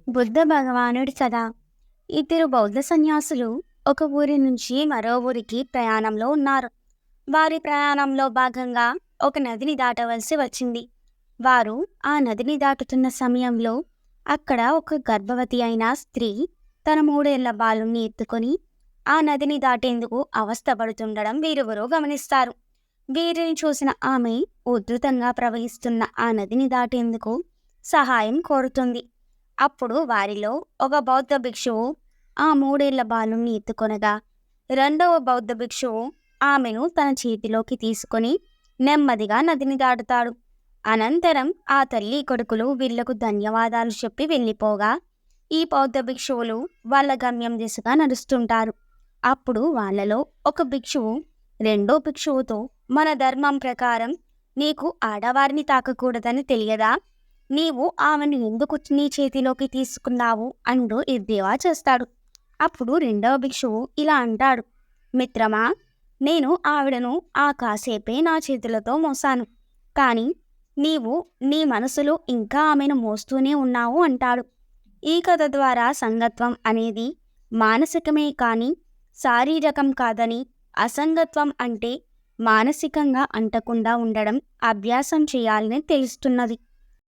బుద్ధ భగవానుడి కథ. ఇద్దరు బౌద్ధ సన్యాసులు ఒక ఊరి నుంచి మరో ఊరికి ప్రయాణంలో ఉన్నారు. వారి ప్రయాణంలో భాగంగా ఒక నదిని దాటవలసి వచ్చింది. వారు ఆ నదిని దాటుతున్న సమయంలో అక్కడ ఒక గర్భవతి అయిన స్త్రీ తన 3 ఏళ్ల బాలుని ఎత్తుకొని ఆ నదిని దాటేందుకు అవస్థపడుతుండడం వీరిరువురు గమనిస్తారు. వీరిని చూసిన ఆమె ఉధృతంగా ప్రవహిస్తున్న ఆ నదిని దాటేందుకు సహాయం కోరుతుంది. అప్పుడు వారిలో ఒక బౌద్ధ భిక్షువు ఆ 3 ఏళ్ల బాలుని ఎత్తుకొనగా, రెండవ బౌద్ధ భిక్షువు ఆమెను తన చేతిలోకి తీసుకొని నెమ్మదిగా నదిని దాటుతాడు. అనంతరం ఆ తల్లి కొడుకులు వీళ్లకు ధన్యవాదాలు చెప్పి వెళ్ళిపోగా, ఈ బౌద్ధ భిక్షువులు వాళ్ళ గమ్యం దిశగా నడుస్తుంటారు. అప్పుడు వాళ్ళలో ఒక భిక్షువు రెండో భిక్షువుతో, మన ధర్మం ప్రకారం నీకు ఆడవారిని తాకకూడదని తెలియదా? నీవు ఆమెను ఎందుకు నీ చేతిలోకి తీసుకున్నావు అంటూ ఎద్దేవా చేస్తాడు. అప్పుడు రెండవ భిక్షువు ఇలా అంటాడు, మిత్రమా, నేను ఆవిడను ఆ కాసేపే నా చేతులతో మోసాను, కానీ నీవు నీ మనసులో ఇంకా ఆమెను మోస్తూనే ఉన్నావు అంటాడు. ఈ కథ ద్వారా సంగత్వం అనేది మానసికమే కానీ శారీరకం కాదని, అసంగత్వం అంటే మానసికంగా అంటకుండా ఉండడం అభ్యాసం చేయాలని తెలుస్తున్నది.